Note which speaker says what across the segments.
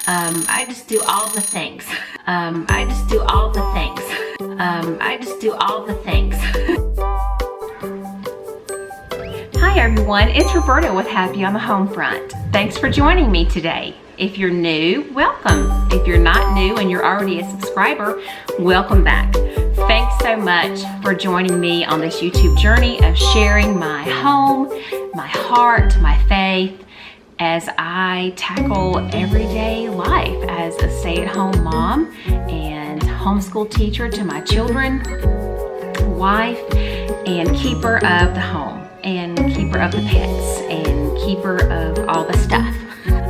Speaker 1: I just do all the things. I just do all the things. I just do all the things. Hi everyone, it's Roberta with Happy on the Home Front. Thanks for joining me today. If you're new, welcome. If you're not new and you're already a subscriber, welcome back. Thanks so much for joining me on this YouTube journey of sharing my home, my heart, my faith, as I tackle everyday life as a stay-at-home mom and homeschool teacher to my children, wife, and keeper of the home, and keeper of the pets, and keeper of all the stuff.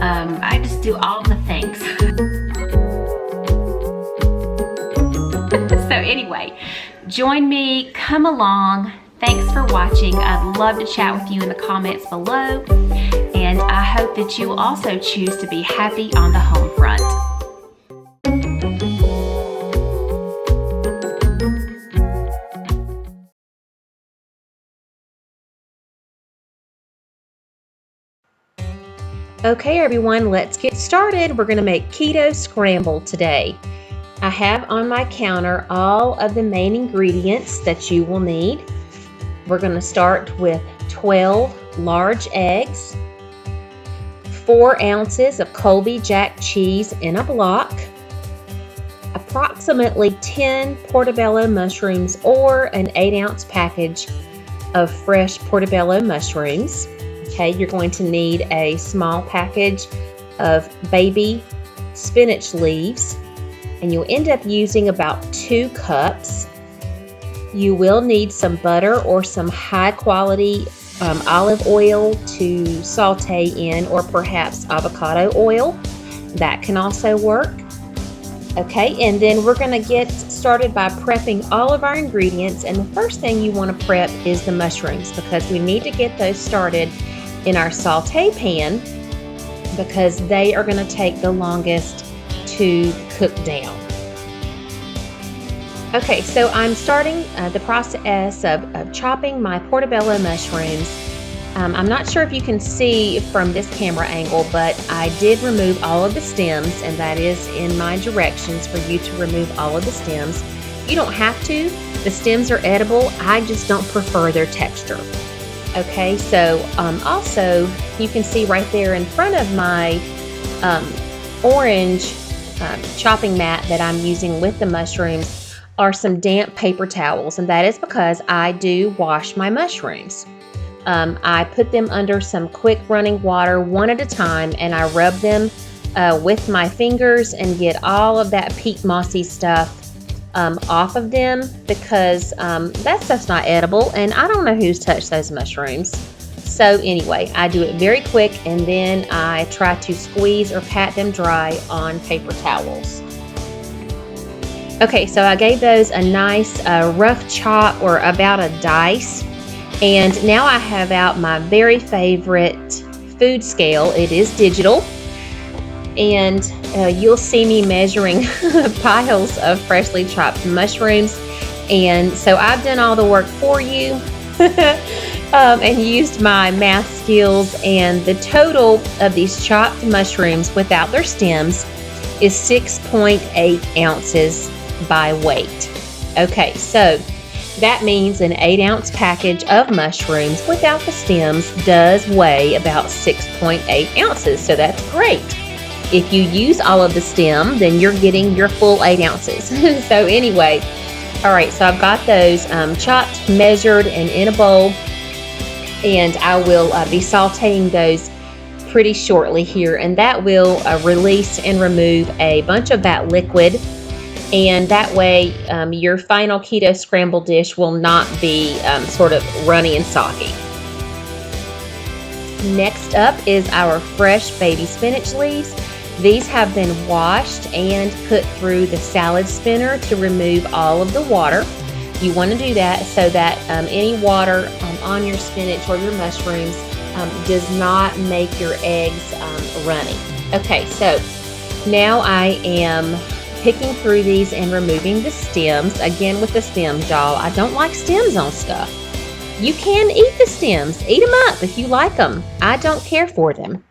Speaker 1: I just do all the things. So anyway, join me, come along. Thanks for watching. I'd love to chat with you in the comments below. And I hope that you will also choose to be happy on the home front. Okay everyone, let's get started. We're going to make Keto Scramble today. I have on my counter all of the main ingredients that you will need. We're going to start with 12 large eggs, 4 ounces of Colby-Jack cheese in a block, approximately 10 portobello mushrooms or an 8-ounce package of fresh portobello mushrooms. Okay, you're going to need a small package of baby spinach leaves, and you'll end up using about 2 cups. You will need some butter or some high-quality olive oil to saute in, or perhaps avocado oil. That can also work. Okay, and then we're going to get started by prepping all of our ingredients, and the first thing you want to prep is the mushrooms, because we need to get those started in our saute pan because they are going to take the longest to cook down. Okay, so I'm starting the process of chopping my portobello mushrooms. I'm not sure if you can see from this camera angle, but I did remove all of the stems, and that is in my directions for you to remove all of the stems. You don't have to. The stems are edible. I just don't prefer their texture. Okay, so also you can see right there in front of my orange chopping mat that I'm using with the mushrooms are some damp paper towels, and that is because I do wash my mushrooms. I put them under some quick running water one at a time, and I rub them with my fingers and get all of that peat mossy stuff off of them, because that stuff's not edible and I don't know who's touched those mushrooms. So anyway, I do it very quick, and then I try to squeeze or pat them dry on paper towels. Okay, so I gave those a nice rough chop, or about a dice, and now I have out my very favorite food scale. It is digital, and you'll see me measuring piles of freshly chopped mushrooms, and so I've done all the work for you and used my math skills, and the total of these chopped mushrooms without their stems is 6.8 ounces by weight. Okay, so that means an 8-ounce package of mushrooms without the stems does weigh about 6.8 ounces, so that's great. If you use all of the stem, then you're getting your full 8 ounces. So anyway, all right, so I've got those chopped, measured, and in a bowl, and I will be sauteing those pretty shortly here, and that will release and remove a bunch of that liquid, and that way your final keto scramble dish will not be sort of runny and soggy. Next up is our fresh baby spinach leaves. These have been washed and put through the salad spinner to remove all of the water. You want to do that so that any water on your spinach or your mushrooms does not make your eggs runny. Okay, so now I am picking through these and removing the stems. Again, with the stems, y'all, I don't like stems on stuff. You can eat the stems. Eat them up if you like them. I don't care for them.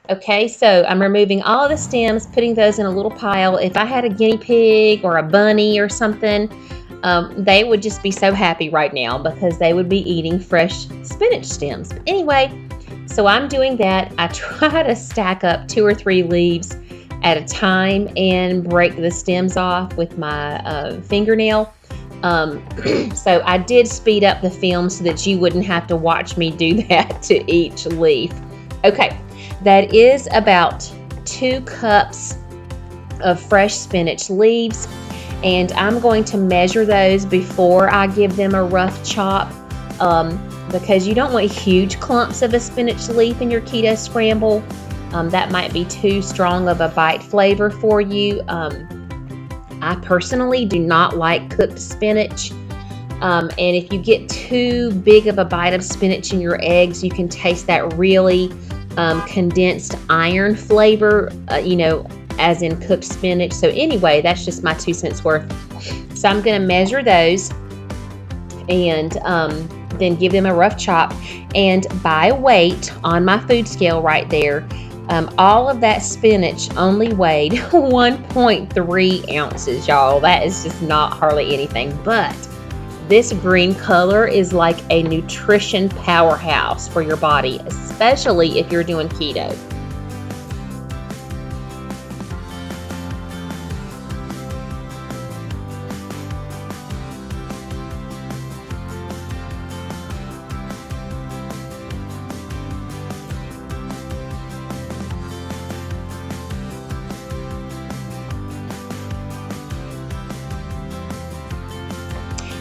Speaker 1: Okay, so I'm removing all of the stems, putting those in a little pile. If I had a guinea pig or a bunny or something, they would just be so happy right now because they would be eating fresh spinach stems. But anyway, so I'm doing that. I try to stack up 2 or 3 leaves at a time and break the stems off with my fingernail. So I did speed up the film so that you wouldn't have to watch me do that to each leaf. Okay, that is about 2 cups of fresh spinach leaves, and I'm going to measure those before I give them a rough chop, because you don't want huge clumps of a spinach leaf in your keto scramble. That might be too strong of a bite flavor for you. I personally do not like cooked spinach. And if you get too big of a bite of spinach in your eggs, you can taste that really condensed iron flavor, as in cooked spinach. So anyway, that's just my 2 cents worth. So I'm going to measure those and then give them a rough chop. And by weight on my food scale right there, all of that spinach only weighed 1.3 ounces, y'all. That is just not hardly anything, but this green color is like a nutrition powerhouse for your body, especially if you're doing keto.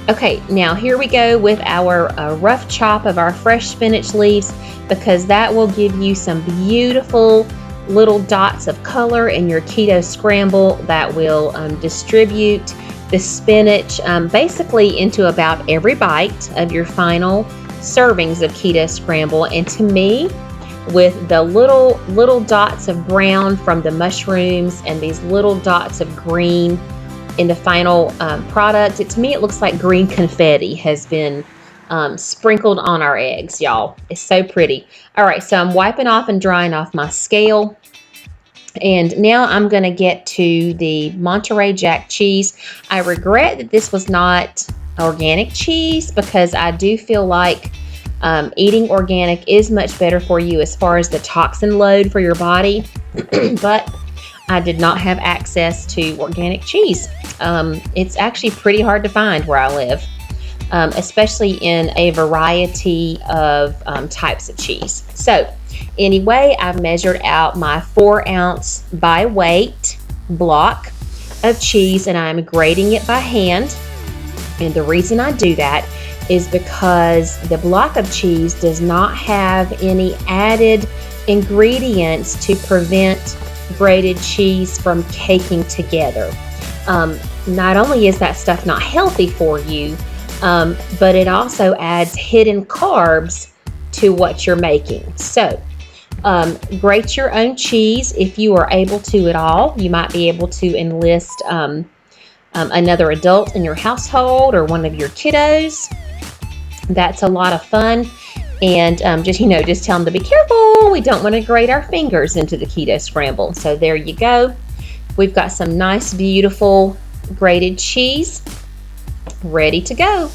Speaker 1: Okay, now here we go with our rough chop of our fresh spinach leaves, because that will give you some beautiful little dots of color in your keto scramble that will distribute the spinach basically into about every bite of your final servings of keto scramble. And to me, with the little dots of brown from the mushrooms and these little dots of green in the final product, to me it looks like green confetti has been sprinkled on our eggs, y'all. It's so pretty. All right, so I'm wiping off and drying off my scale, and now I'm going to get to the Monterey Jack cheese. I regret that this was not organic cheese, because I do feel like eating organic is much better for you as far as the toxin load for your body, but I did not have access to organic cheese. It's actually pretty hard to find where I live, especially in a variety of types of cheese. So anyway, I've measured out my 4-ounce by weight block of cheese, and I'm grating it by hand. And the reason I do that is because the block of cheese does not have any added ingredients to prevent grated cheese from caking together. Not only is that stuff not healthy for you, but it also adds hidden carbs to what you're making. So grate your own cheese if you are able to at all. You might be able to enlist another adult in your household or one of your kiddos. That's a lot of fun. And just tell them to be careful. We don't want to grate our fingers into the keto scramble. So there you go. We've got some nice, beautiful grated cheese ready to go.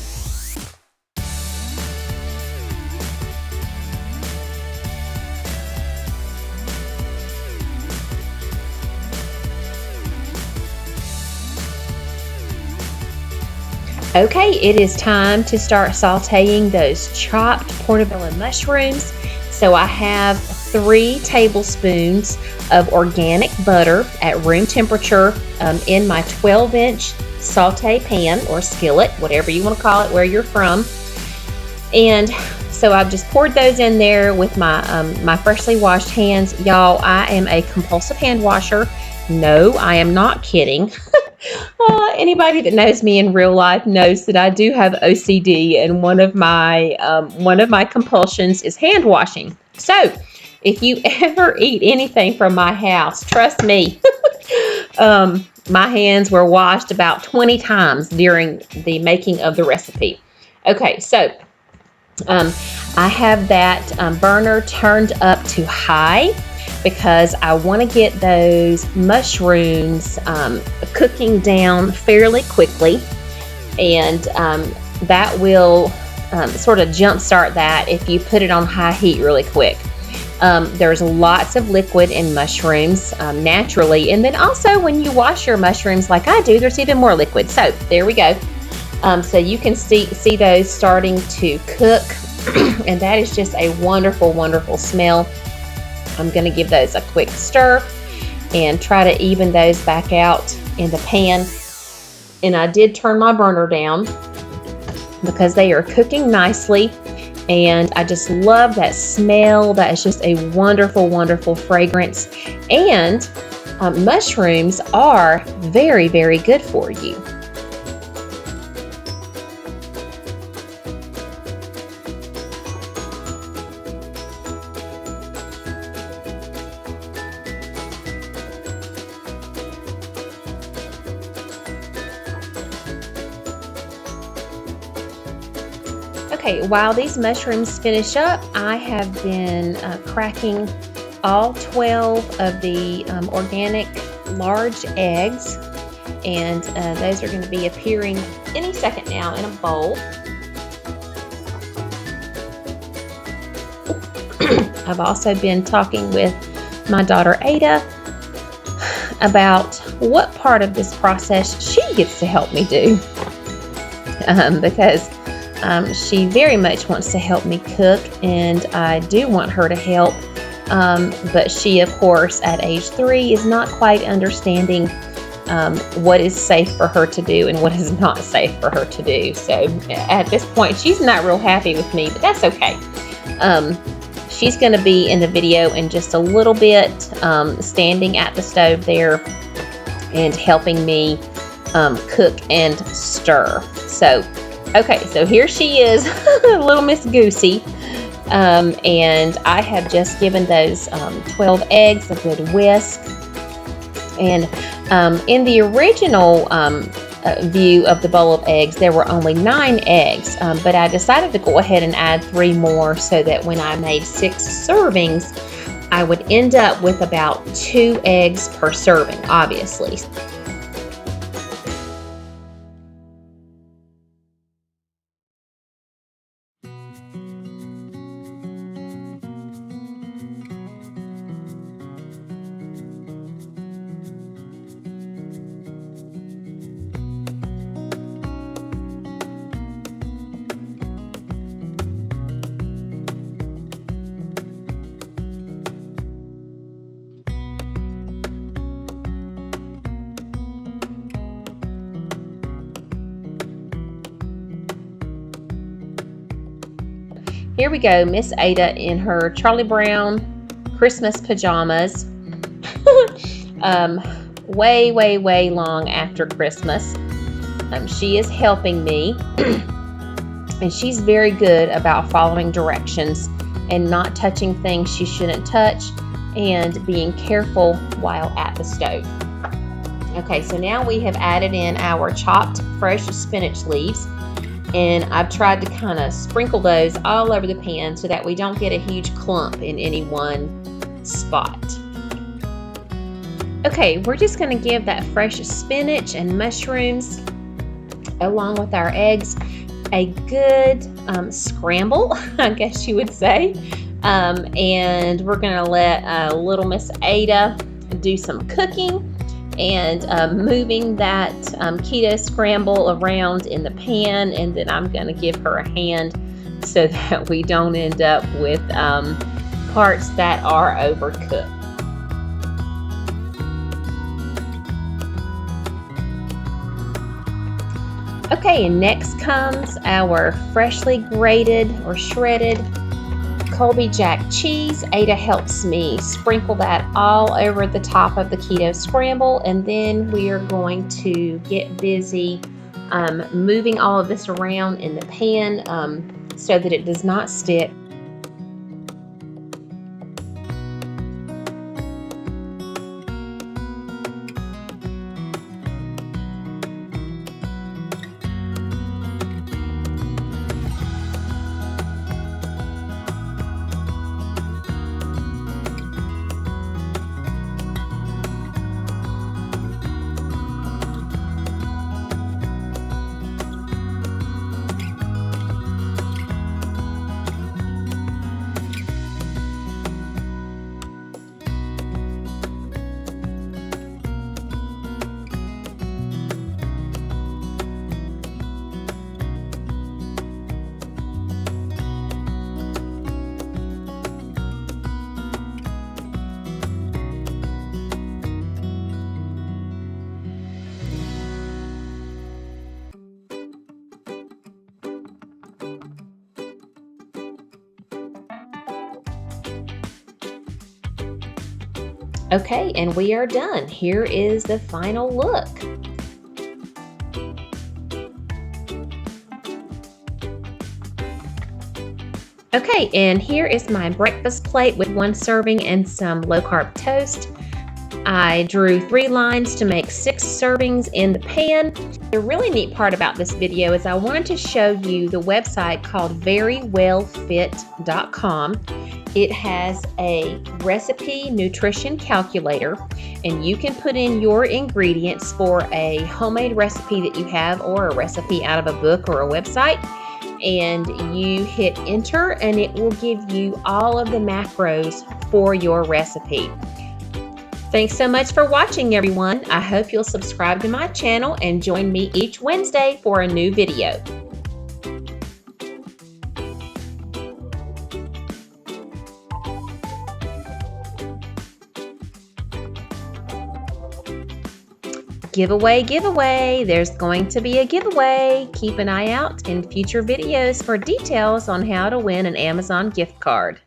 Speaker 1: Okay, it is time to start sauteing those chopped portobello mushrooms. So I have 3 tablespoons of organic butter at room temperature in my 12-inch saute pan or skillet, whatever you want to call it, where you're from. And so I've just poured those in there with my freshly washed hands. Y'all, I am a compulsive hand washer. No, I am not kidding. Anybody that knows me in real life knows that I do have OCD, and one of my compulsions is hand washing. So if you ever eat anything from my house, trust me, my hands were washed about 20 times during the making of the recipe. Okay, so I have that burner turned up to high. because I want to get those mushrooms cooking down fairly quickly, and that will sort of jumpstart that if you put it on high heat really quick. There's lots of liquid in mushrooms naturally, and then also when you wash your mushrooms like I do, there's even more liquid. So there we go. So you can see those starting to cook, and that is just a wonderful, wonderful smell. I'm going to give those a quick stir and try to even those back out in the pan. And I did turn my burner down because they are cooking nicely. And I just love that smell. That is just a wonderful, wonderful fragrance. And mushrooms are very, very good for you. Okay, while these mushrooms finish up, I have been cracking all 12 of the organic large eggs, and those are going to be appearing any second now in a bowl. I've also been talking with my daughter Ada about what part of this process she gets to help me do, because she very much wants to help me cook, and I do want her to help, but she, of course, at age 3 is not quite understanding what is safe for her to do and what is not safe for her to do. So at this point, she's not real happy with me, but that's okay. She's going to be in the video in just a little bit, standing at the stove there and helping me cook and stir. So okay, so here she is, little Miss Goosey, and I have just given those 12 eggs a good whisk. And in the original view of the bowl of eggs, there were only 9 eggs, but I decided to go ahead and add 3 more so that when I made 6 servings, I would end up with about 2 eggs per serving, obviously. Here we go, Miss Ada in her Charlie Brown Christmas pajamas. Way, way, way long after Christmas. She is helping me, and she's very good about following directions and not touching things she shouldn't touch and being careful while at the stove. Okay, so now we have added in our chopped fresh spinach leaves. And I've tried to kind of sprinkle those all over the pan so that we don't get a huge clump in any one spot. Okay, we're just going to give that fresh spinach and mushrooms, along with our eggs, a good scramble, I guess you would say. And we're going to let little Miss Ada do some cooking and moving that Keto Scramble around in the pan, and then I'm going to give her a hand so that we don't end up with parts that are overcooked. Okay, and next comes our freshly grated or shredded Colby-Jack cheese. Ada helps me sprinkle that all over the top of the Keto Scramble, and then we are going to get busy moving all of this around in the pan so that it does not stick. Okay, and we are done. Here is the final look. Okay, and here is my breakfast plate with 1 serving and some low-carb toast. I drew 3 lines to make 6 servings in the pan. The really neat part about this video is I wanted to show you the website called verywellfit.com. It has a recipe nutrition calculator, and you can put in your ingredients for a homemade recipe that you have or a recipe out of a book or a website. And you hit enter and it will give you all of the macros for your recipe. Thanks so much for watching, everyone. I hope you'll subscribe to my channel and join me each Wednesday for a new video. Giveaway. There's going to be a giveaway. Keep an eye out in future videos for details on how to win an Amazon gift card.